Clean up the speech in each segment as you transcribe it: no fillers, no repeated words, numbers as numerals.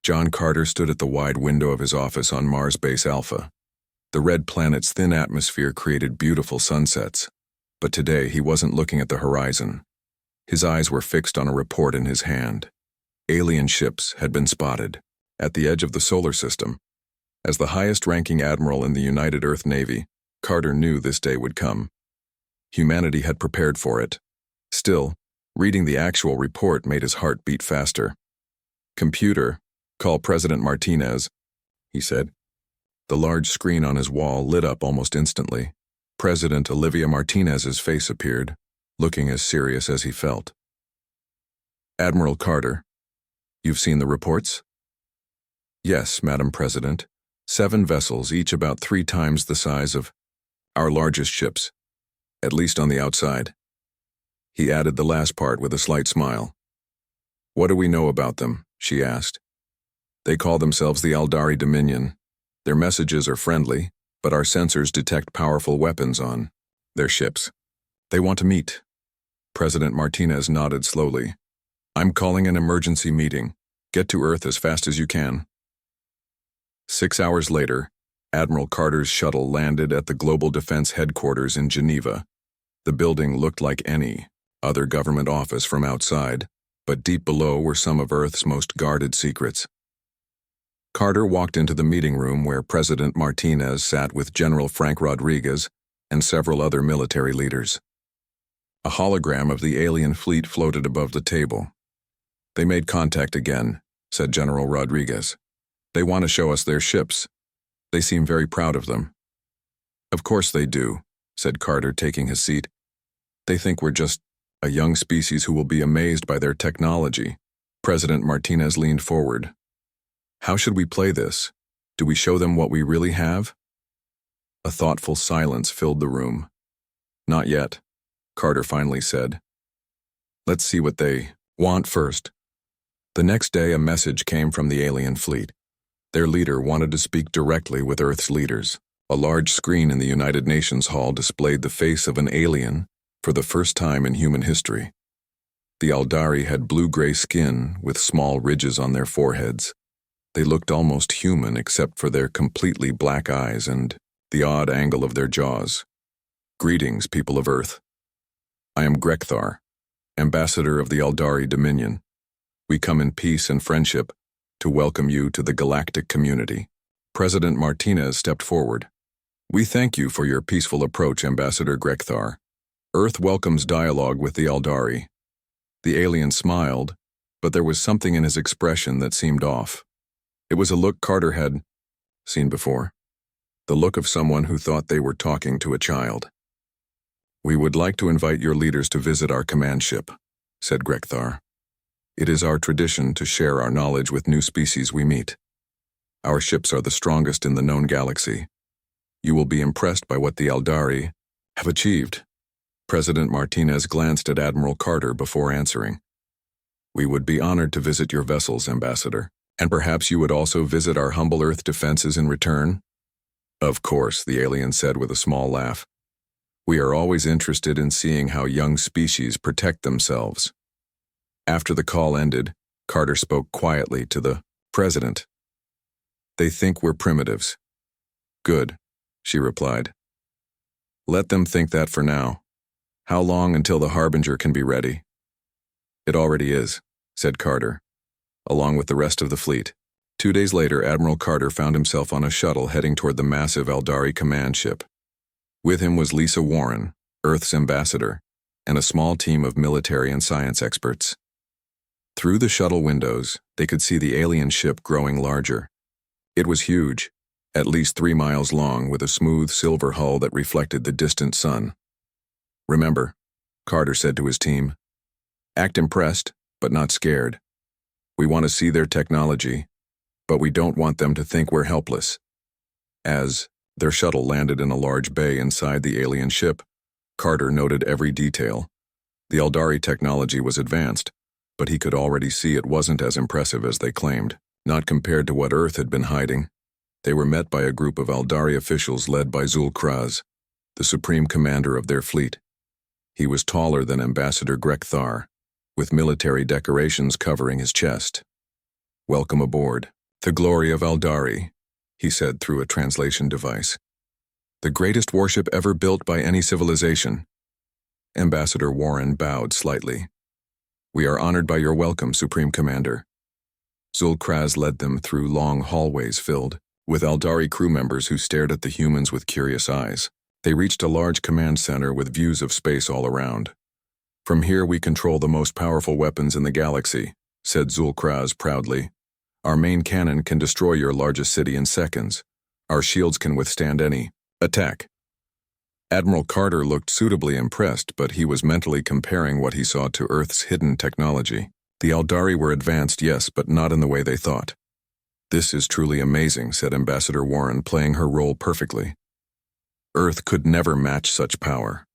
John Carter stood at the wide window of his office on Mars Base Alpha. The red planet's thin atmosphere created beautiful sunsets, but today he wasn't looking at the horizon. His eyes were fixed on a report in his hand. Alien ships had been spotted at the edge of the solar system. As the highest-ranking admiral in the United Earth Navy, Carter knew this day would come. Humanity had prepared for it. Still, reading the actual report made his heart beat faster. "Computer, call President Martinez," he said. The large screen on his wall lit up almost instantly. President Olivia Martinez's face appeared, looking as serious as he felt. "Admiral Carter, you've seen the reports?" "Yes, Madam President. 7 vessels, each about 3 times the size of our largest ships, at least on the outside." He added the last part with a slight smile. "What do we know about them?" she asked. "They call themselves the Aldari Dominion. Their messages are friendly, but our sensors detect powerful weapons on their ships. They want to meet." President Martinez nodded slowly. "I'm calling an emergency meeting. Get to Earth as fast as you can." 6 hours later, Admiral Carter's shuttle landed at the Global Defense Headquarters in Geneva. The building looked like any other government office from outside, but deep below were some of Earth's most guarded secrets. Carter walked into the meeting room where President Martinez sat with General Frank Rodriguez and several other military leaders. A hologram of the alien fleet floated above the table. "They made contact again," said General Rodriguez. "They want to show us their ships. They seem very proud of them." "Of course they do," said Carter, taking his seat. "They think we're just a young species who will be amazed by their technology." President Martinez leaned forward. "How should we play this? Do we show them what we really have?" A thoughtful silence filled the room. "Not yet," Carter finally said. "Let's see what they want first." The next day, a message came from the alien fleet. Their leader wanted to speak directly with Earth's leaders. A large screen in the United Nations Hall displayed the face of an alien for the first time in human history. The Aldari had blue-gray skin with small ridges on their foreheads. They looked almost human except for their completely black eyes and the odd angle of their jaws. "Greetings, people of Earth. I am Grekthar, ambassador of the Aldari Dominion. We come in peace and friendship to welcome you to the galactic community." President Martinez stepped forward. "We thank you for your peaceful approach, Ambassador Grekthar. Earth welcomes dialogue with the Aldari." The alien smiled, but there was something in his expression that seemed off. It was a look Carter had seen before. The look of someone who thought they were talking to a child. "We would like to invite your leaders to visit our command ship," said Grekthar. "It is our tradition to share our knowledge with new species we meet. Our ships are the strongest in the known galaxy. You will be impressed by what the Aldari have achieved." President Martinez glanced at Admiral Carter before answering. "We would be honored to visit your vessels, Ambassador, and perhaps you would also visit our humble Earth defenses in return?" "Of course," the alien said with a small laugh. "We are always interested in seeing how young species protect themselves." After the call ended, Carter spoke quietly to the president. "They think we're primitives." "Good," she replied. "Let them think that for now. How long until the Harbinger can be ready?" "It already is," said Carter, along with the rest of the fleet. 2 days later, Admiral Carter found himself on a shuttle heading toward the massive Aldari command ship. With him was Lisa Warren, Earth's ambassador, and a small team of military and science experts. Through the shuttle windows, they could see the alien ship growing larger. It was huge, at least 3 miles long, with a smooth silver hull that reflected the distant sun. "Remember," Carter said to his team, "act impressed, but not scared. We want to see their technology, but we don't want them to think we're helpless." As their shuttle landed in a large bay inside the alien ship, Carter noted every detail. The Aldari technology was advanced, but he could already see it wasn't as impressive as they claimed, not compared to what Earth had been hiding. They were met by a group of Aldari officials led by Zul Kraz, the supreme commander of their fleet. He was taller than Ambassador Grekthar, with military decorations covering his chest. "Welcome aboard. The glory of Aldari," he said through a translation device. "The greatest warship ever built by any civilization." Ambassador Warren bowed slightly. "We are honored by your welcome, Supreme Commander." Zul'Kraz led them through long hallways filled with Aldari crew members who stared at the humans with curious eyes. They reached a large command center with views of space all around. "From here we control the most powerful weapons in the galaxy," said Zul'Kraz proudly. "Our main cannon can destroy your largest city in seconds. Our shields can withstand any attack." Admiral Carter looked suitably impressed, but he was mentally comparing what he saw to Earth's hidden technology. The Aldari were advanced, yes, but not in the way they thought. "This is truly amazing," said Ambassador Warren, playing her role perfectly. "Earth could never match such power."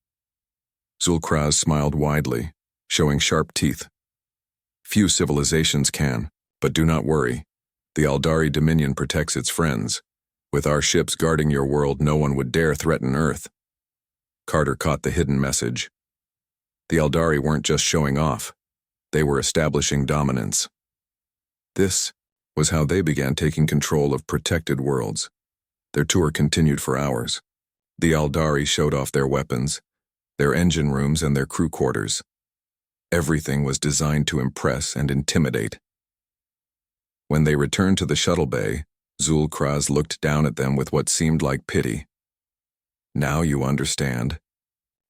Zul'Kraz smiled widely, showing sharp teeth. "Few civilizations can, but do not worry. The Aldari Dominion protects its friends. With our ships guarding your world, no one would dare threaten Earth." Carter caught the hidden message. The Aldari weren't just showing off. They were establishing dominance. This was how they began taking control of protected worlds. Their tour continued for hours. The Aldari showed off their weapons, their engine rooms, and their crew quarters. Everything was designed to impress and intimidate. When they returned to the shuttle bay, Zul'Kraz looked down at them with what seemed like pity. "Now you understand.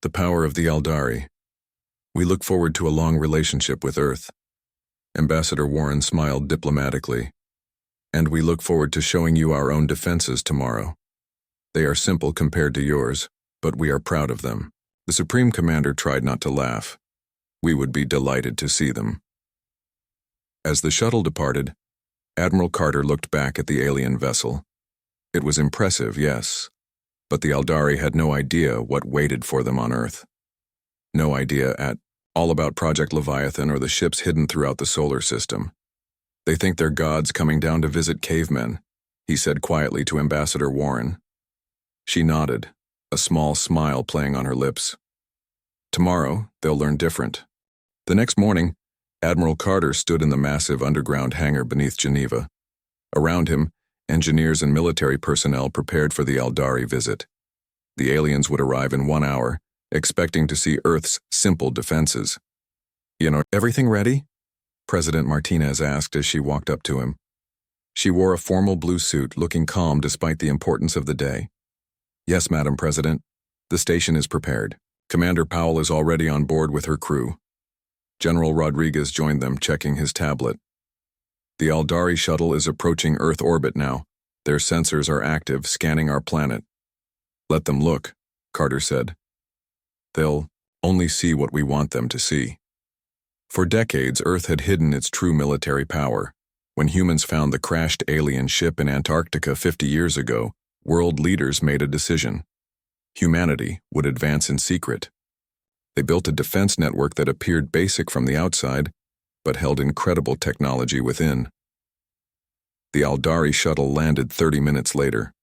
The power of the Aldari. We look forward to a long relationship with Earth." Ambassador Warren smiled diplomatically. "And we look forward to showing you our own defenses tomorrow. They are simple compared to yours, but we are proud of them." The Supreme Commander tried not to laugh. "We would be delighted to see them." As the shuttle departed, Admiral Carter looked back at the alien vessel. It was impressive, yes, but the Aldari had no idea what waited for them on Earth. No idea at all about Project Leviathan or the ships hidden throughout the solar system. "They think they're gods coming down to visit cavemen," he said quietly to Ambassador Warren. She nodded, a small smile playing on her lips. "Tomorrow, they'll learn different." The next morning, Admiral Carter stood in the massive underground hangar beneath Geneva. Around him, engineers and military personnel prepared for the Aldari visit. The aliens would arrive in 1 hour, expecting to see Earth's simple defenses. "Everything ready?" President Martinez asked as she walked up to him. She wore a formal blue suit, looking calm despite the importance of the day. "Yes, Madam President. The station is prepared. Commander Powell is already on board with her crew." General Rodriguez joined them, checking his tablet. "The Aldari shuttle is approaching Earth orbit now. Their sensors are active, scanning our planet." "Let them look," Carter said. "They'll only see what we want them to see." For decades, Earth had hidden its true military power. When humans found the crashed alien ship in Antarctica 50 years ago, world leaders made a decision. Humanity would advance in secret. They built a defense network that appeared basic from the outside, but held incredible technology within. The Aldari shuttle landed 30 minutes later.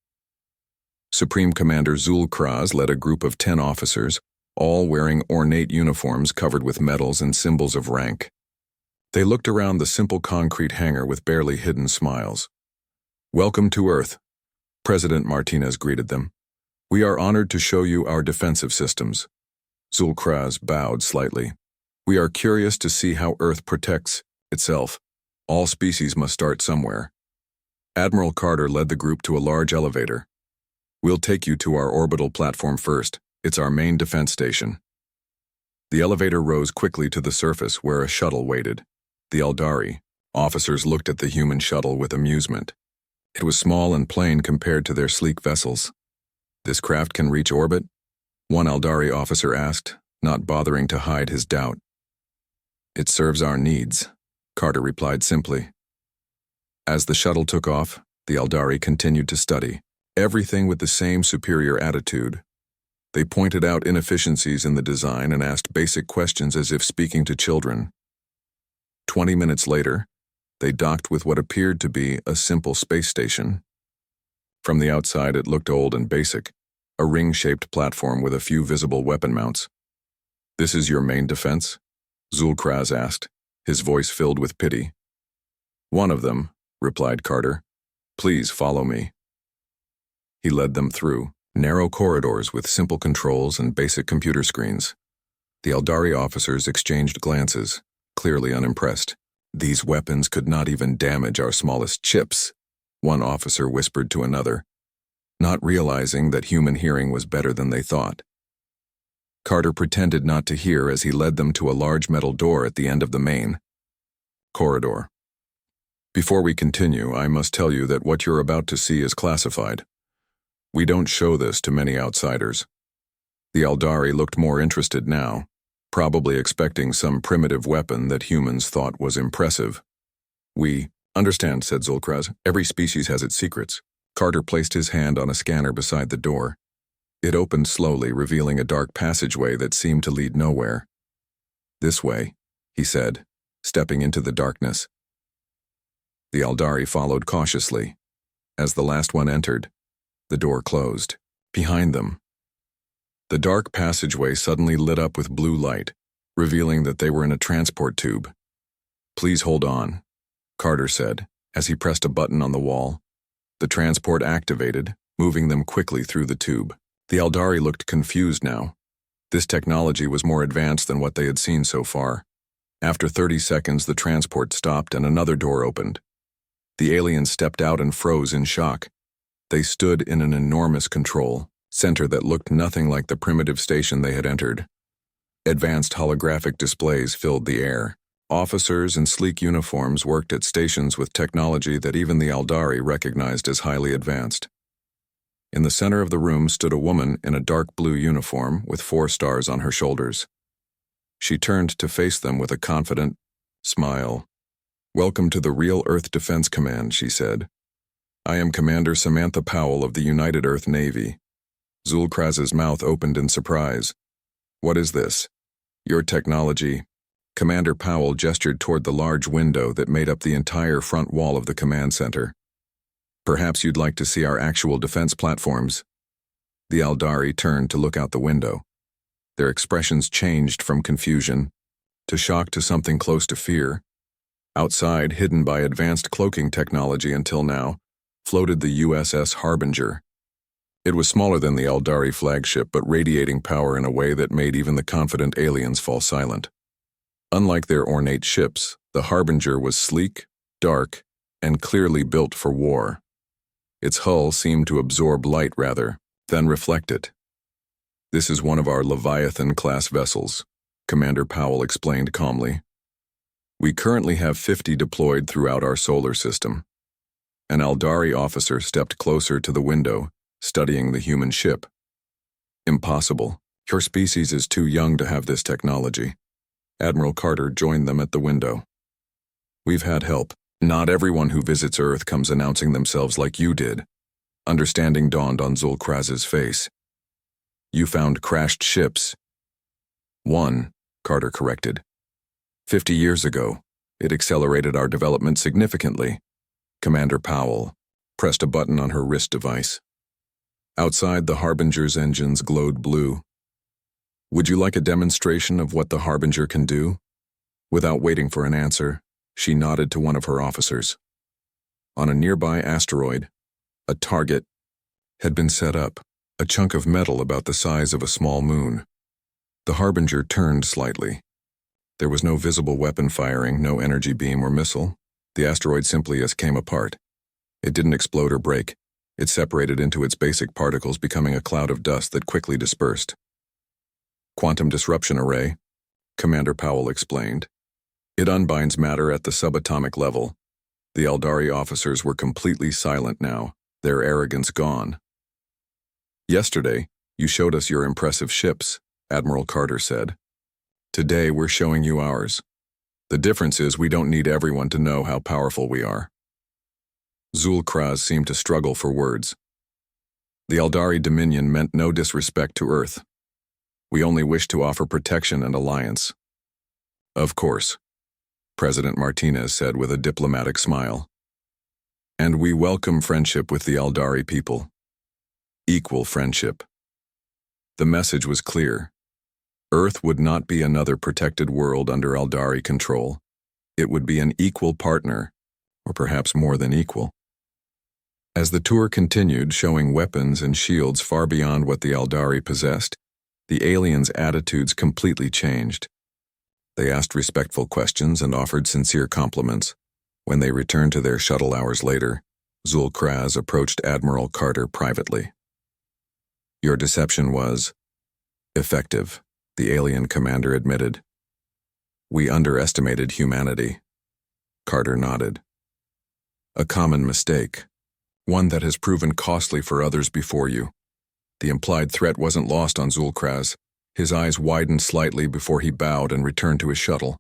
Supreme Commander Zul'Kraz led a group of 10 officers, all wearing ornate uniforms covered with medals and symbols of rank. They looked around the simple concrete hangar with barely hidden smiles. "Welcome to Earth," President Martinez greeted them. "We are honored to show you our defensive systems." Zul'Kraz bowed slightly. "We are curious to see how Earth protects itself. All species must start somewhere." Admiral Carter led the group to a large elevator. "We'll take you to our orbital platform first. It's our main defense station." The elevator rose quickly to the surface where a shuttle waited. The Aldari officers looked at the human shuttle with amusement. It was small and plain compared to their sleek vessels. "This craft can reach orbit?" one Aldari officer asked, not bothering to hide his doubt. "It serves our needs," Carter replied simply. As the shuttle took off, the Aldari continued to study, everything with the same superior attitude. They pointed out inefficiencies in the design and asked basic questions as if speaking to children. 20 minutes later, they docked with what appeared to be a simple space station. From the outside, it looked old and basic, a ring-shaped platform with a few visible weapon mounts. "This is your main defense?" Zul'Kraz asked, his voice filled with pity. One of them, replied Carter. Please follow me. He led them through narrow corridors with simple controls and basic computer screens. The Eldari officers exchanged glances, clearly unimpressed. These weapons could not even damage our smallest chips, one officer whispered to another, not realizing that human hearing was better than they thought. Carter pretended not to hear as he led them to a large metal door at the end of the main corridor. Before we continue, I must tell you that what you're about to see is classified. We don't show this to many outsiders. The Eldari looked more interested now, probably expecting some primitive weapon that humans thought was impressive. We understand, said Zulkraz. Every species has its secrets. Carter placed his hand on a scanner beside the door. It opened slowly, revealing a dark passageway that seemed to lead nowhere. This way, he said, stepping into the darkness. The Eldari followed cautiously. As the last one entered, the door closed. Behind them, the dark passageway suddenly lit up with blue light, revealing that they were in a transport tube. Please hold on, Carter said, as he pressed a button on the wall. The transport activated, moving them quickly through the tube. The Eldari looked confused now. This technology was more advanced than what they had seen so far. After 30 seconds, the transport stopped and another door opened. The aliens stepped out and froze in shock. They stood in an enormous control center that looked nothing like the primitive station they had entered. Advanced holographic displays filled the air. Officers in sleek uniforms worked at stations with technology that even the Eldari recognized as highly advanced. In the center of the room stood a woman in a dark blue uniform with 4 stars on her shoulders. She turned to face them with a confident smile. Welcome to the Real Earth Defense Command, she said. I am Commander Samantha Powell of the United Earth Navy. Zulkraz's mouth opened in surprise. What is this? Your technology. Commander Powell gestured toward the large window that made up the entire front wall of the command center. Perhaps you'd like to see our actual defense platforms. The Eldari turned to look out the window. Their expressions changed from confusion to shock to something close to fear. Outside, hidden by advanced cloaking technology until now, floated the USS Harbinger. It was smaller than the Eldari flagship, but radiating power in a way that made even the confident aliens fall silent. Unlike their ornate ships, the Harbinger was sleek, dark, and clearly built for war. Its hull seemed to absorb light rather than reflect it. This is one of our Leviathan-class vessels, Commander Powell explained calmly. We currently have 50 deployed throughout our solar system. An Eldari officer stepped closer to the window, studying the human ship. Impossible. Your species is too young to have this technology. Admiral Carter joined them at the window. We've had help. Not everyone who visits Earth comes announcing themselves like you did. Understanding dawned on Zulkraz's face. You found crashed ships. 1, Carter corrected. 50 years ago, it accelerated our development significantly. Commander Powell pressed a button on her wrist device. Outside, the Harbinger's engines glowed blue. Would you like a demonstration of what the Harbinger can do? Without waiting for an answer, she nodded to one of her officers. On a nearby asteroid, a target had been set up, a chunk of metal about the size of a small moon. The Harbinger turned slightly. There was no visible weapon firing, no energy beam or missile. The asteroid simply came apart. It didn't explode or break. It separated into its basic particles, becoming a cloud of dust that quickly dispersed. Quantum disruption array, Commander Powell explained. It unbinds matter at the subatomic level. The Eldari officers were completely silent now, their arrogance gone. Yesterday, you showed us your impressive ships, Admiral Carter said. Today, we're showing you ours. The difference is we don't need everyone to know how powerful we are. Zulkraz seemed to struggle for words. The Eldari Dominion meant no disrespect to Earth. We only wish to offer protection and alliance. Of course, President Martinez said with a diplomatic smile. And we welcome friendship with the Eldari people. Equal friendship. The message was clear. Earth would not be another protected world under Eldari control. It would be an equal partner, or perhaps more than equal. As the tour continued, showing weapons and shields far beyond what the Eldari possessed, the aliens' attitudes completely changed. They asked respectful questions and offered sincere compliments. When they returned to their shuttle hours later, Zul'Kraz approached Admiral Carter privately. "Your deception was effective," the alien commander admitted. "We underestimated humanity." Carter nodded. "A common mistake, one that has proven costly for others before you." The implied threat wasn't lost on Zul'Kraz. His eyes widened slightly before he bowed and returned to his shuttle.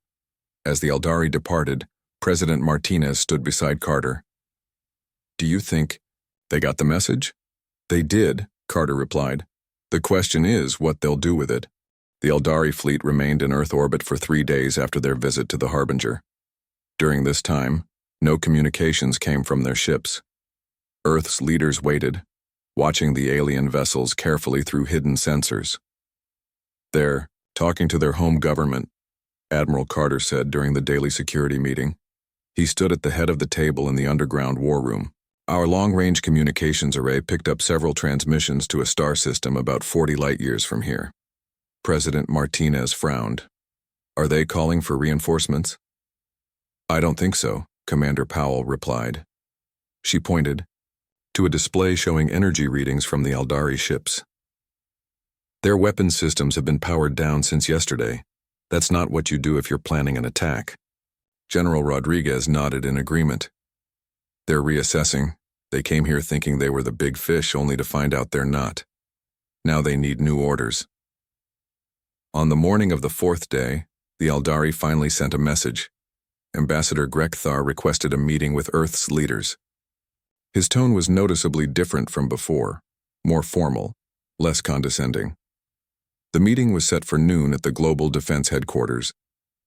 As the Eldari departed, President Martinez stood beside Carter. "Do you think they got the message?" "They did," Carter replied. "The question is what they'll do with it." The Eldari fleet remained in Earth orbit for 3 days after their visit to the Harbinger. During this time, no communications came from their ships. Earth's leaders waited, watching the alien vessels carefully through hidden sensors. "They're talking to their home government," Admiral Carter said during the daily security meeting. He stood at the head of the table in the underground war room. "Our long-range communications array picked up several transmissions to a star system about 40 light-years from here." President Martinez frowned. "Are they calling for reinforcements?" "I don't think so," Commander Powell replied. She pointed to a display showing energy readings from the Eldari ships. "Their weapons systems have been powered down since yesterday. That's not what you do if you're planning an attack." General Rodriguez nodded in agreement. "They're reassessing. They came here thinking they were the big fish, only to find out they're not. Now they need new orders." On the morning of the 4th day, the Eldari finally sent a message. Ambassador Grekthar requested a meeting with Earth's leaders. His tone was noticeably different from before, more formal, less condescending. The meeting was set for noon at the Global Defense Headquarters.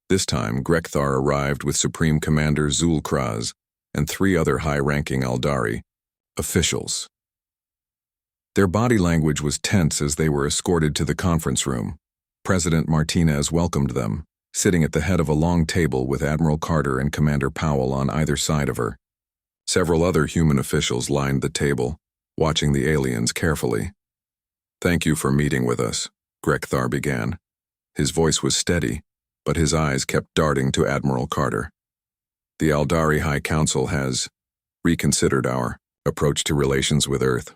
This time, Grekthar arrived with Supreme Commander Zul'Kraz and 3 other high-ranking Eldari officials. Their body language was tense as they were escorted to the conference room. President Martinez welcomed them, sitting at the head of a long table with Admiral Carter and Commander Powell on either side of her. Several other human officials lined the table, watching the aliens carefully. "Thank you for meeting with us," Grekthar began. His voice was steady, but his eyes kept darting to Admiral Carter. "The Eldari High Council has reconsidered our approach to relations with Earth."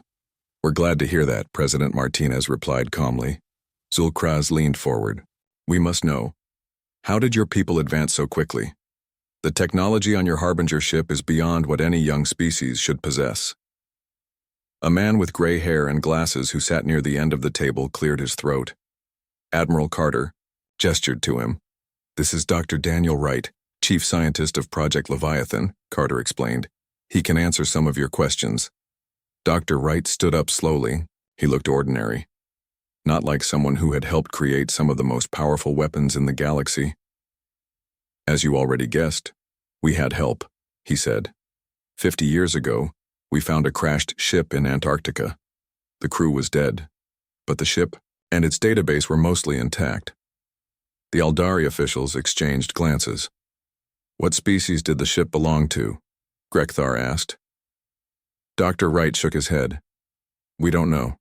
"We're glad to hear that," President Martinez replied calmly. Zul'Kraz leaned forward. "We must know, how did your people advance so quickly? The technology on your Harbinger ship is beyond what any young species should possess." A man with gray hair and glasses who sat near the end of the table cleared his throat. Admiral Carter gestured to him. "This is Dr. Daniel Wright, Chief Scientist of Project Leviathan," Carter explained. "He can answer some of your questions." Dr. Wright stood up slowly. He looked ordinary, not like someone who had helped create some of the most powerful weapons in the galaxy. "As you already guessed, we had help," he said. 50 years ago, we found a crashed ship in Antarctica. The crew was dead, but the ship and its database were mostly intact." The Eldari officials exchanged glances. "What species did the ship belong to?" Grekthar asked. Dr. Wright shook his head. "We don't know.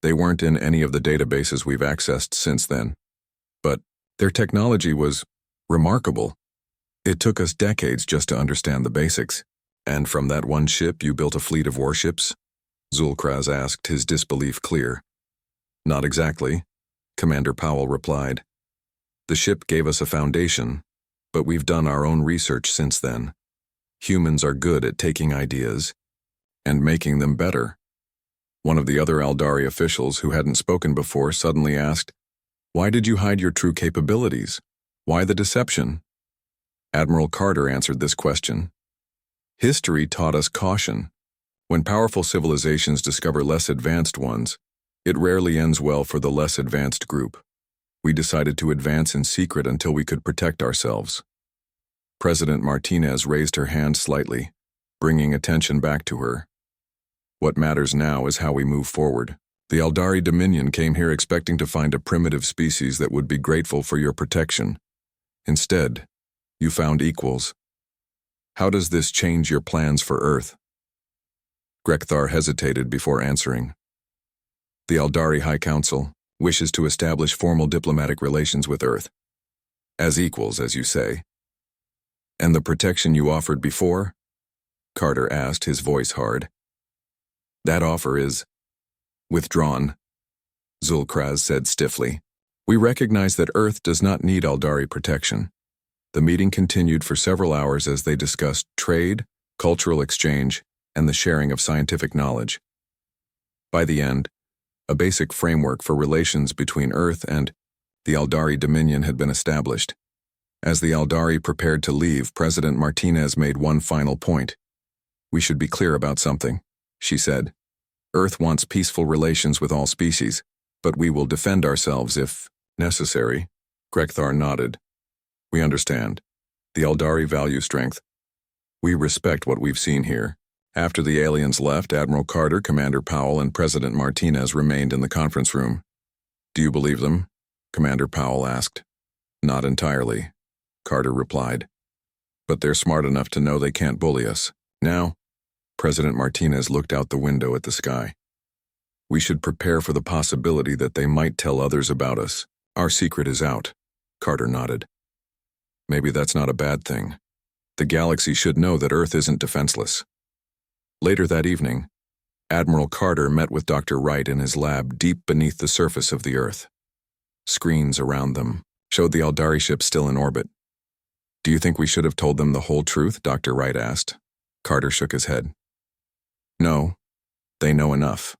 They weren't in any of the databases we've accessed since then. But their technology was remarkable. It took us decades just to understand the basics." "And from that one ship you built a fleet of warships?" Zul'Kraz asked, his disbelief clear. "Not exactly," Commander Powell replied. "The ship gave us a foundation, but we've done our own research since then. Humans are good at taking ideas and making them better." One of the other Eldari officials who hadn't spoken before suddenly asked, "Why did you hide your true capabilities? Why the deception?" Admiral Carter answered this question. "History taught us caution. When powerful civilizations discover less advanced ones, it rarely ends well for the less advanced group. We decided to advance in secret until we could protect ourselves." President Martinez raised her hand slightly, bringing attention back to her. "What matters now is how we move forward. The Eldari Dominion came here expecting to find a primitive species that would be grateful for your protection. Instead, you found equals. How does this change your plans for Earth? Grekthar hesitated before answering. The Aldari High Council wishes to establish formal diplomatic relations with Earth. As equals, as you say. And the protection you offered before? Carter asked, his voice hard. That offer is withdrawn, Zulkraz said stiffly. We recognize that Earth does not need Aldari protection. The meeting continued for several hours as they discussed trade, cultural exchange, and the sharing of scientific knowledge. By the end, a basic framework for relations between Earth and the Aldari Dominion had been established. As the Aldari prepared to leave, President Martinez made one final point. We should be clear about something, she said. Earth wants peaceful relations with all species, but we will defend ourselves if necessary. Grekthar nodded. We understand. The Aldari value strength. We respect what we've seen here. After the aliens left, Admiral Carter, Commander Powell, and President Martinez remained in the conference room. Do you believe them? Commander Powell asked. Not entirely, Carter replied. But they're smart enough to know they can't bully us. Now, President Martinez looked out the window at the sky. We should prepare for the possibility that they might tell others about us. Our secret is out, Carter nodded. Maybe that's not a bad thing. The galaxy should know that Earth isn't defenseless. Later that evening, Admiral Carter met with Dr. Wright in his lab deep beneath the surface of the Earth. Screens around them showed the Aldari ship still in orbit. Do you think we should have told them the whole truth? Dr. Wright asked. Carter shook his head. No, they know enough.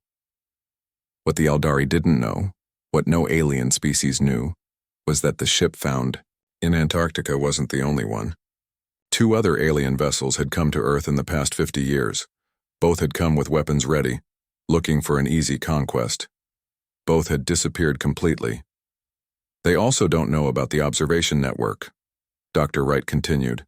What the Aldari didn't know, what no alien species knew, was that the ship found in Antarctica wasn't the only one. 2 other alien vessels had come to Earth in the past 50 years. Both had come with weapons ready, looking for an easy conquest. Both had disappeared completely. They also don't know about the observation network, Dr. Wright continued,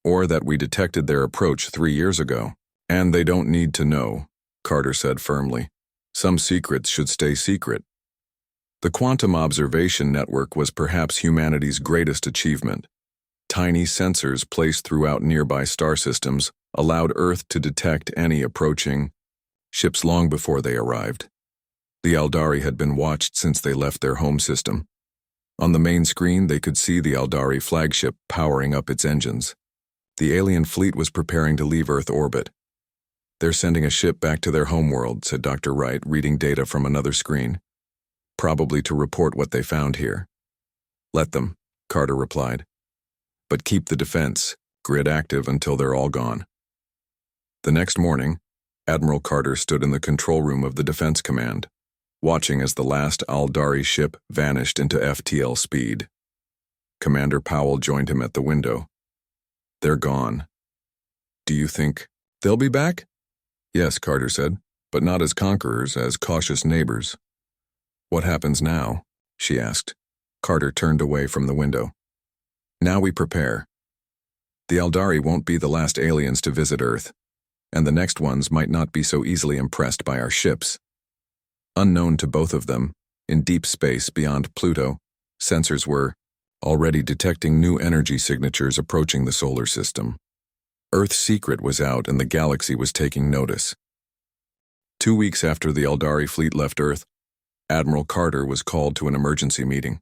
or that we detected their approach 3 years ago. And they don't need to know, Carter said firmly. Some secrets should stay secret. The quantum observation network was perhaps humanity's greatest achievement. Tiny sensors placed throughout nearby star systems allowed Earth to detect any approaching ships long before they arrived. The Aldari had been watched since they left their home system. On the main screen, they could see the Aldari flagship powering up its engines. The alien fleet was preparing to leave Earth orbit. They're sending a ship back to their homeworld, said Dr. Wright, reading data from another screen. Probably to report what they found here. Let them, Carter replied. But keep the defense grid active until they're all gone. The next morning, Admiral Carter stood in the control room of the Defense Command, watching as the last Aldari ship vanished into FTL speed. Commander Powell joined him at the window. They're gone. Do you think they'll be back? Yes, Carter said, but not as conquerors, as cautious neighbors. What happens now? She asked. Carter turned away from the window. Now we prepare. The Aldari won't be the last aliens to visit Earth, and the next ones might not be so easily impressed by our ships. Unknown to both of them, in deep space beyond Pluto, sensors were already detecting new energy signatures approaching the solar system. Earth's secret was out and the galaxy was taking notice. 2 weeks after the Aldari fleet left Earth, Admiral Carter was called to an emergency meeting.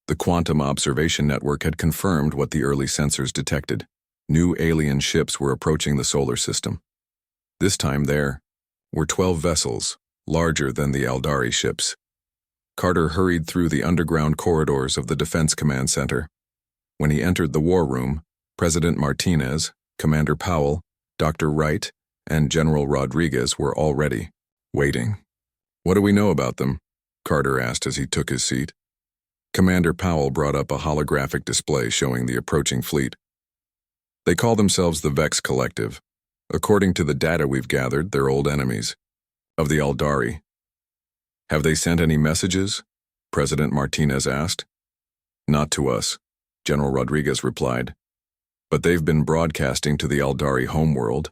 The Quantum Observation Network had confirmed what the early sensors detected. New alien ships were approaching the solar system. This time there were 12 vessels, larger than the Aldari ships. Carter hurried through the underground corridors of the Defense Command Center. When he entered the war room, President Martinez, Commander Powell, Dr. Wright, and General Rodriguez were already waiting. What do we know about them? Carter asked as he took his seat. Commander Powell brought up a holographic display showing the approaching fleet. They call themselves the Vex Collective. According to the data we've gathered, they're old enemies of the Aldari. Have they sent any messages? President Martinez asked. Not to us, General Rodriguez replied. But they've been broadcasting to the Aldari homeworld.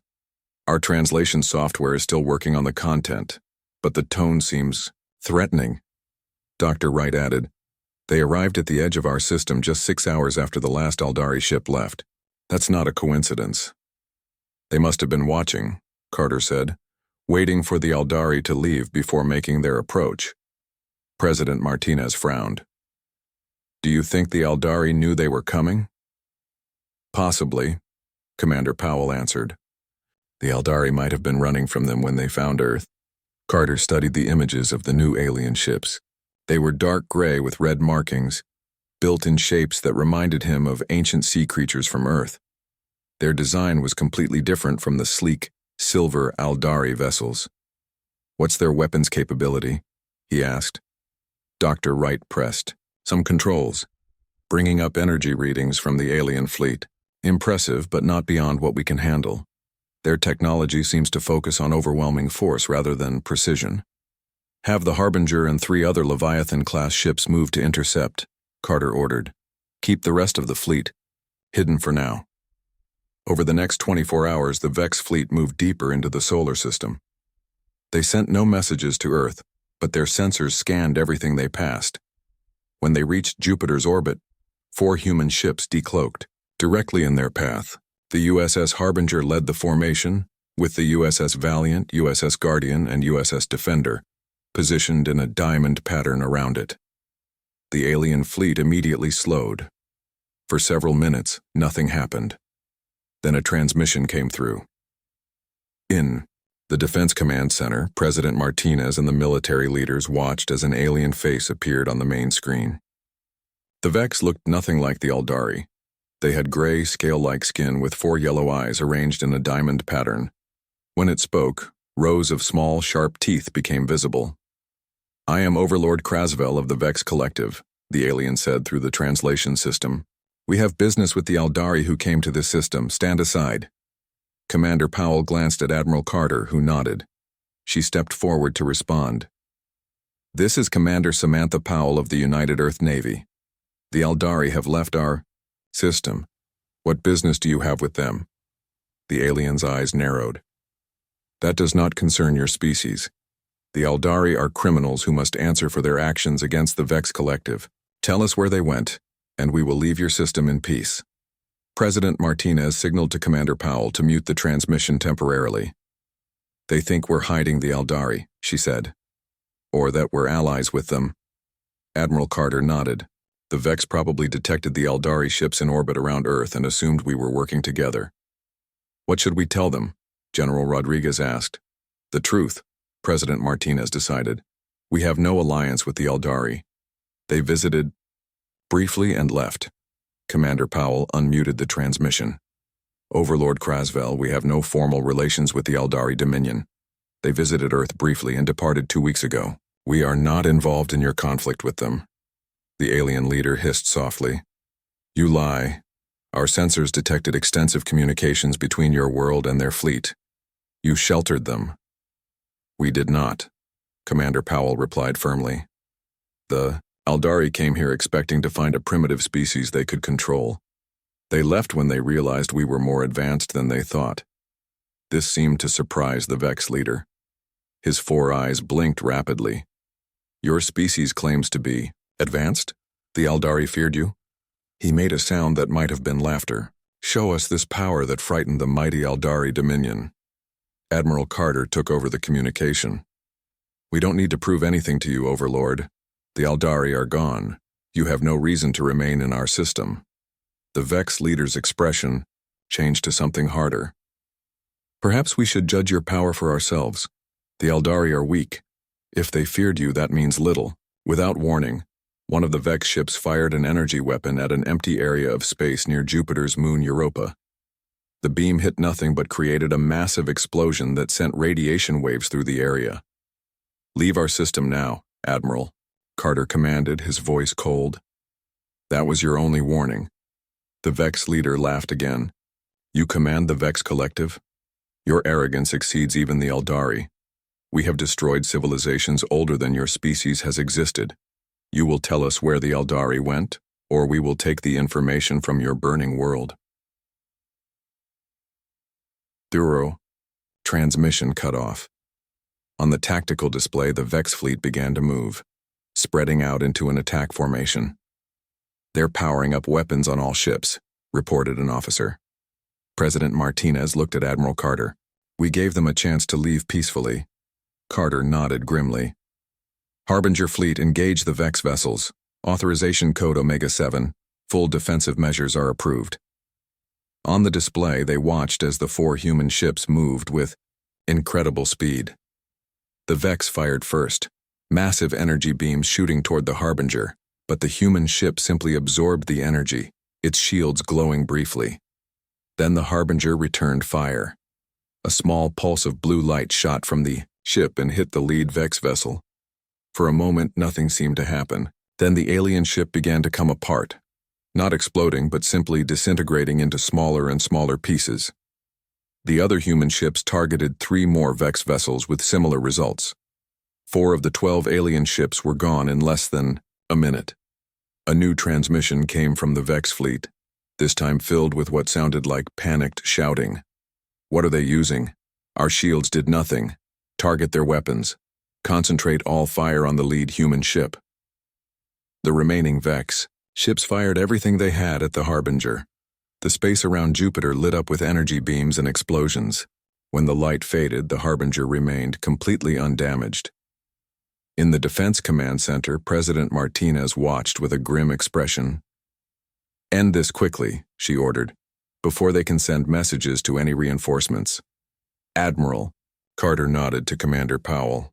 Our translation software is still working on the content, but the tone seems threatening. Dr. Wright added, they arrived at the edge of our system just 6 hours after the last Aldari ship left. That's not a coincidence. They must have been watching, Carter said, waiting for the Aldari to leave before making their approach. President Martinez frowned. Do you think the Aldari knew they were coming? Possibly, Commander Powell answered. The Aldari might have been running from them when they found Earth. Carter studied the images of the new alien ships. They were dark gray with red markings, built in shapes that reminded him of ancient sea creatures from Earth. Their design was completely different from the sleek, silver Aldari vessels. What's their weapons capability? He asked. Dr. Wright pressed. Some controls, bringing up energy readings from the alien fleet. Impressive, but not beyond what we can handle. Their technology seems to focus on overwhelming force rather than precision. Have the Harbinger and 3 other Leviathan-class ships move to intercept, Carter ordered. Keep the rest of the fleet hidden for now. Over the next 24 hours, the Vex fleet moved deeper into the solar system. They sent no messages to Earth, but their sensors scanned everything they passed. When they reached Jupiter's orbit, 4 human ships decloaked. Directly in their path, the USS Harbinger led the formation, with the USS Valiant, USS Guardian, and USS Defender positioned in a diamond pattern around it. The alien fleet immediately slowed. For several minutes, nothing happened. Then a transmission came through. In the Defense Command Center, President Martinez and the military leaders watched as an alien face appeared on the main screen. The Vex looked nothing like the Aldari. They had gray, scale-like skin with 4 yellow eyes arranged in a diamond pattern. When it spoke, rows of small, sharp teeth became visible. I am Overlord Krasvel of the Vex Collective, the alien said through the translation system. We have business with the Aldari who came to this system. Stand aside. Commander Powell glanced at Admiral Carter, who nodded. She stepped forward to respond. This is Commander Samantha Powell of the United Earth Navy. The Aldari have left our system. What business do you have with them? The alien's eyes narrowed. That does not concern your species. The Aldari are criminals who must answer for their actions against the Vex Collective. Tell us where they went, and we will leave your system in peace. President Martinez signaled to Commander Powell to mute the transmission temporarily. They think we're hiding the Aldari, she said. Or that we're allies with them. Admiral Carter nodded. The Vex probably detected the Aldari ships in orbit around Earth and assumed we were working together. What should we tell them? General Rodriguez asked. The truth, President Martinez decided. We have no alliance with the Aldari. They visited briefly and left. Commander Powell unmuted the transmission. Overlord Krasvel, we have no formal relations with the Aldari Dominion. They visited Earth briefly and departed 2 weeks ago. We are not involved in your conflict with them. The alien leader hissed softly. You lie. Our sensors detected extensive communications between your world and their fleet. You sheltered them. We did not, Commander Powell replied firmly. The Aldari came here expecting to find a primitive species they could control. They left when they realized we were more advanced than they thought. This seemed to surprise the Vex leader. His 4 eyes blinked rapidly. Your species claims to be advanced? The Aldari feared you? He made a sound that might have been laughter. Show us this power that frightened the mighty Aldari Dominion. Admiral Carter took over the communication. We don't need to prove anything to you, Overlord. The Aldari are gone. You have no reason to remain in our system. The Vex leader's expression changed to something harder. Perhaps we should judge your power for ourselves. The Aldari are weak. If they feared you, that means little. Without warning, one of the Vex ships fired an energy weapon at an empty area of space near Jupiter's moon Europa. The beam hit nothing but created a massive explosion that sent radiation waves through the area. Leave our system now, Admiral, Carter commanded, his voice cold. That was your only warning. The Vex leader laughed again. You command the Vex Collective? Your arrogance exceeds even the Aldari. We have destroyed civilizations older than your species has existed. You will tell us where the Aldari went, or we will take the information from your burning world. Thorough. Transmission cut off. On the tactical display, the Vex fleet began to move, spreading out into an attack formation. They're powering up weapons on all ships, reported an officer. President Martinez looked at Admiral Carter. We gave them a chance to leave peacefully. Carter nodded grimly. Harbinger Fleet, engage the Vex vessels. Authorization code Omega-7. Full defensive measures are approved. On the display, they watched as the 4 human ships moved with incredible speed. The Vex fired first, massive energy beams shooting toward the Harbinger, but the human ship simply absorbed the energy, its shields glowing briefly. Then the Harbinger returned fire. A small pulse of blue light shot from the ship and hit the lead Vex vessel. For a moment, nothing seemed to happen. Then the alien ship began to come apart, not exploding but simply disintegrating into smaller and smaller pieces. The other human ships targeted 3 more Vex vessels with similar results. 4 of the 12 alien ships were gone in less than a minute. A new transmission came from the Vex fleet, this time filled with what sounded like panicked shouting. What are they using? Our shields did nothing. Target their weapons. Concentrate all fire on the lead human ship. The remaining Vex ships fired everything they had at the Harbinger. The space around Jupiter lit up with energy beams and explosions. When the light faded, the Harbinger remained completely undamaged. In the Defense Command Center, President Martinez watched with a grim expression. End this quickly, she ordered, before they can send messages to any reinforcements. Admiral, Carter nodded to Commander Powell.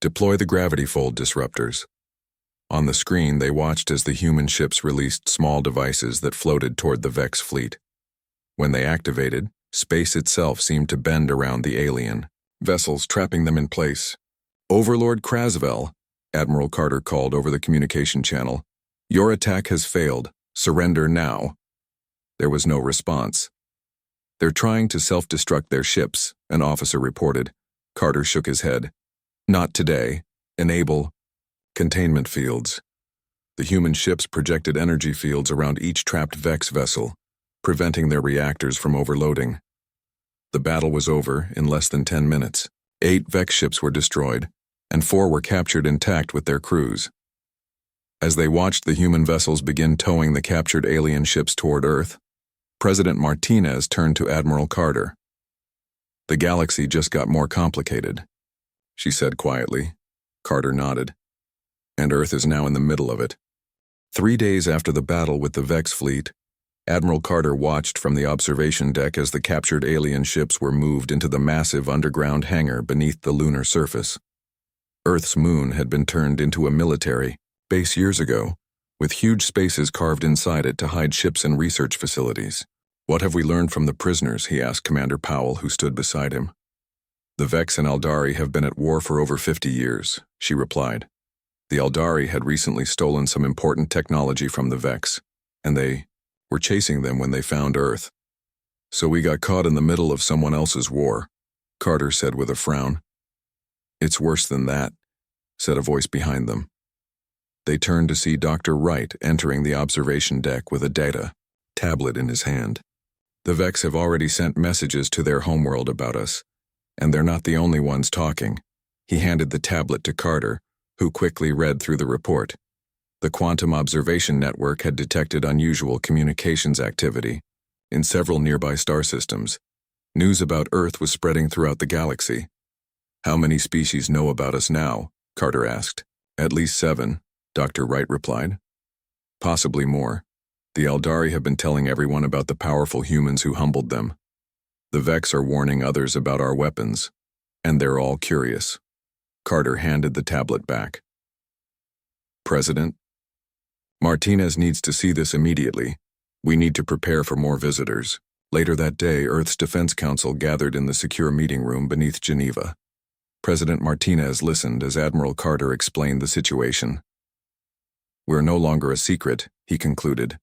Deploy the gravity fold disruptors. On the screen, they watched as the human ships released small devices that floated toward the Vex fleet. When they activated, space itself seemed to bend around the alien vessels, trapping them in place. Overlord Krasvel, Admiral Carter called over the communication channel. Your attack has failed. Surrender now. There was no response. They're trying to self-destruct their ships, an officer reported. Carter shook his head. Not today. Enable containment fields. The human ships projected energy fields around each trapped Vex vessel, preventing their reactors from overloading. The battle was over in less than 10 minutes. 8 Vex ships were destroyed, and 4 were captured intact with their crews. As they watched the human vessels begin towing the captured alien ships toward Earth, President Martinez turned to Admiral Carter. The galaxy just got more complicated, she said quietly. Carter nodded. And Earth is now in the middle of it. 3 days after the battle with the Vex fleet, Admiral Carter watched from the observation deck as the captured alien ships were moved into the massive underground hangar beneath the lunar surface. Earth's moon had been turned into a military base years ago, with huge spaces carved inside it to hide ships and research facilities. What have we learned from the prisoners? He asked Commander Powell, who stood beside him. The Vex and Eldari have been at war for over 50 years, she replied. The Eldari had recently stolen some important technology from the Vex, and they were chasing them when they found Earth. So we got caught in the middle of someone else's war, Carter said with a frown. It's worse than that, said a voice behind them. They turned to see Dr. Wright entering the observation deck with a data tablet in his hand. The Vex have already sent messages to their homeworld about us, and they're not the only ones talking. He handed the tablet to Carter, who quickly read through the report. The Quantum Observation Network had detected unusual communications activity in several nearby star systems. News about Earth was spreading throughout the galaxy. How many species know about us now? Carter asked. At least 7, Dr. Wright replied. Possibly more. The Eldari have been telling everyone about the powerful humans who humbled them. The Vex are warning others about our weapons, and they're all curious. Carter handed the tablet back. President, Martinez needs to see this immediately. We need to prepare for more visitors. Later that day, Earth's Defense Council gathered in the secure meeting room beneath Geneva. President Martinez listened as Admiral Carter explained the situation. We're no longer a secret, he concluded.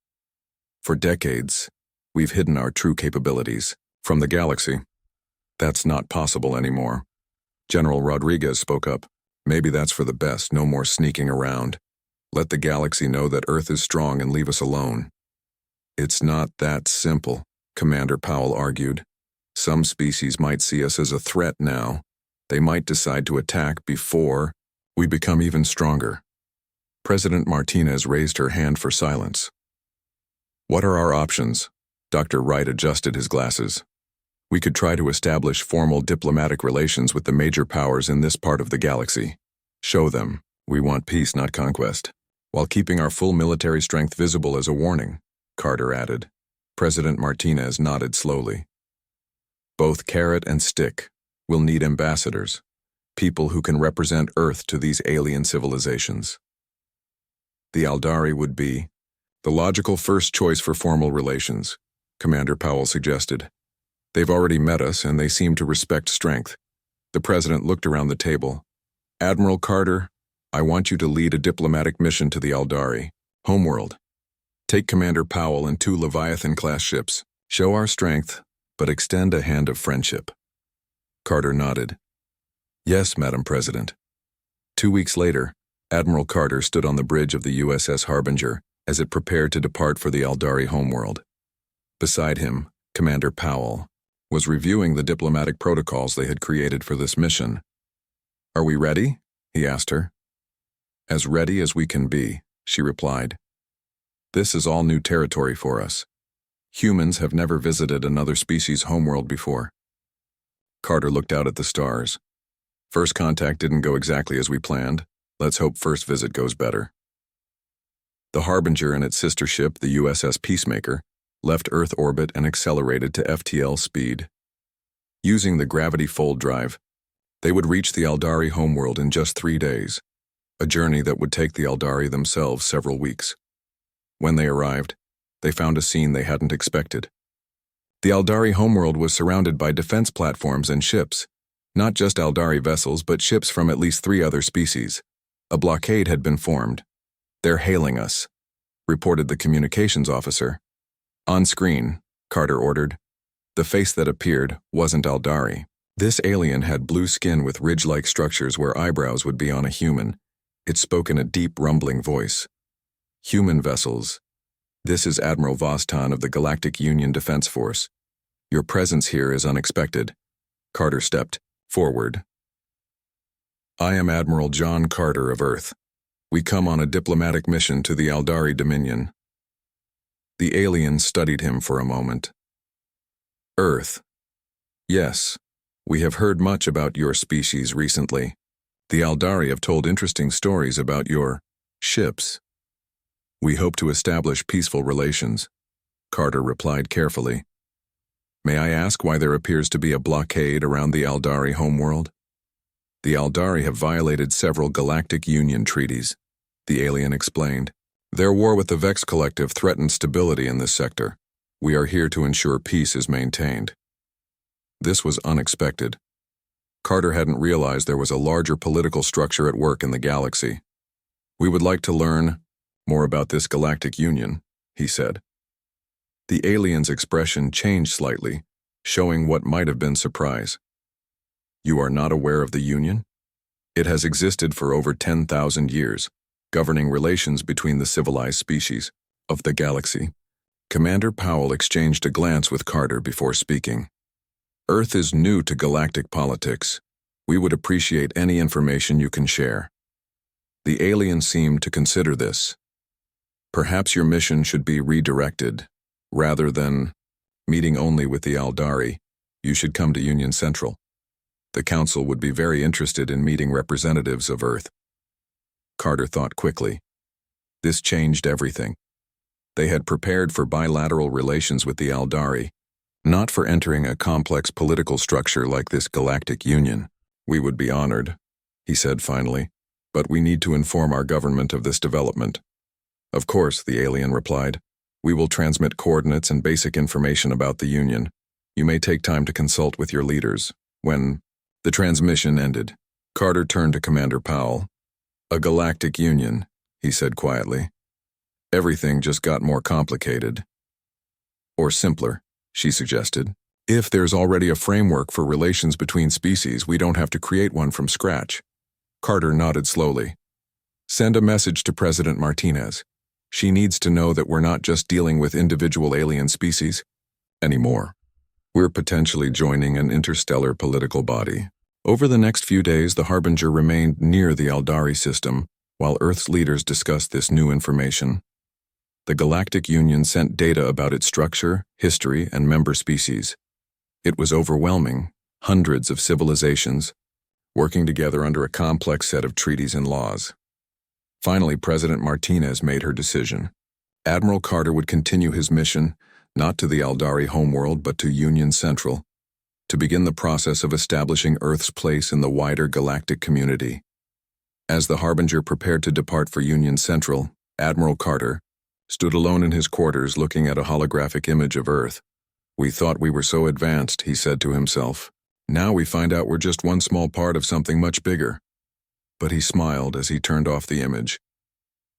For decades, we've hidden our true capabilities from the galaxy. That's not possible anymore. General Rodriguez spoke up. Maybe that's for the best, no more sneaking around. Let the galaxy know that Earth is strong and leave us alone. It's not that simple, Commander Powell argued. Some species might see us as a threat now. They might decide to attack before we become even stronger. President Martinez raised her hand for silence. What are our options? Dr. Wright adjusted his glasses. We could try to establish formal diplomatic relations with the major powers in this part of the galaxy. Show them we want peace, not conquest, while keeping our full military strength visible as a warning, Carter added. President Martinez nodded slowly. Both carrot and stick will need ambassadors, people who can represent Earth to these alien civilizations. The Aldari would be the logical first choice for formal relations, Commander Powell suggested. They've already met us and they seem to respect strength. The president looked around the table. Admiral Carter, I want you to lead a diplomatic mission to the Aldari, homeworld. Take Commander Powell and 2 Leviathan-class ships. Show our strength, but extend a hand of friendship. Carter nodded. Yes, Madam President. 2 weeks later, Admiral Carter stood on the bridge of the USS Harbinger as it prepared to depart for the Aldari homeworld. Beside him, Commander Powell was reviewing the diplomatic protocols they had created for this mission. Are we ready? He asked her. As ready as we can be, she replied. This is all new territory for us. Humans have never visited another species' homeworld before. Carter looked out at the stars. First contact didn't go exactly as we planned. Let's hope first visit goes better. The Harbinger and its sister ship, the USS Peacemaker, left Earth orbit and accelerated to FTL speed. Using the gravity fold drive, they would reach the Aldari homeworld in just 3 days, a journey that would take the Aldari themselves several weeks. When they arrived, they found a scene they hadn't expected. The Aldari homeworld was surrounded by defense platforms and ships, not just Aldari vessels but ships from at least 3 other species. A blockade had been formed. They're hailing us, reported the communications officer. On screen, Carter ordered. The face that appeared wasn't Aldari. This alien had blue skin with ridge-like structures where eyebrows would be on a human. It spoke in a deep, rumbling voice. Human vessels. This is Admiral Voston of the Galactic Union Defense Force. Your presence here is unexpected. Carter stepped forward. I am Admiral John Carter of Earth. We come on a diplomatic mission to the Aldari Dominion. The alien studied him for a moment. Earth. Yes, we have heard much about your species recently. The Aldari have told interesting stories about your ships. We hope to establish peaceful relations, Carter replied carefully. May I ask why there appears to be a blockade around the Aldari homeworld? The Aldari have violated several Galactic Union treaties, the alien explained. Their war with the Vex Collective threatens stability in this sector. We are here to ensure peace is maintained. This was unexpected. Carter hadn't realized there was a larger political structure at work in the galaxy. We would like to learn more about this Galactic Union, he said. The alien's expression changed slightly, showing what might have been surprise. You are not aware of the Union? It has existed for over 10,000 years, governing relations between the civilized species of the galaxy. Commander Powell exchanged a glance with Carter before speaking. Earth is new to galactic politics. We would appreciate any information you can share. The alien seemed to consider this. Perhaps your mission should be redirected. Rather than meeting only with the Aldari, you should come to Union Central. The Council would be very interested in meeting representatives of Earth. Carter thought quickly. This changed everything. They had prepared for bilateral relations with the Aldari, not for entering a complex political structure like this Galactic Union. We would be honored, he said finally, but we need to inform our government of this development. Of course, the alien replied. We will transmit coordinates and basic information about the Union. You may take time to consult with your leaders. When the transmission ended, Carter turned to Commander Powell. A Galactic Union, he said quietly. Everything just got more complicated. Or simpler, she suggested. If there's already a framework for relations between species, we don't have to create one from scratch. Carter nodded slowly. Send a message to President Martinez. She needs to know that we're not just dealing with individual alien species anymore. We're potentially joining an interstellar political body. Over the next few days, the Harbinger remained near the Aldari system while Earth's leaders discussed this new information. The Galactic Union sent data about its structure, history, and member species. It was overwhelming, hundreds of civilizations, working together under a complex set of treaties and laws. Finally, President Martinez made her decision. Admiral Carter would continue his mission, not to the Aldari homeworld but to Union Central, to begin the process of establishing Earth's place in the wider galactic community. As the Harbinger prepared to depart for Union Central, Admiral Carter stood alone in his quarters looking at a holographic image of Earth. "We thought we were so advanced," he said to himself. "Now we find out we're just one small part of something much bigger." But he smiled as he turned off the image.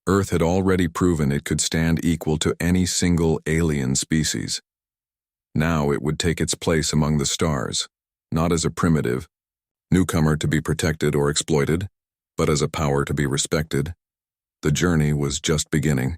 Earth had already proven it could stand equal to any single alien species. Now it would take its place among the stars, not as a primitive newcomer to be protected or exploited, but as a power to be respected. The journey was just beginning.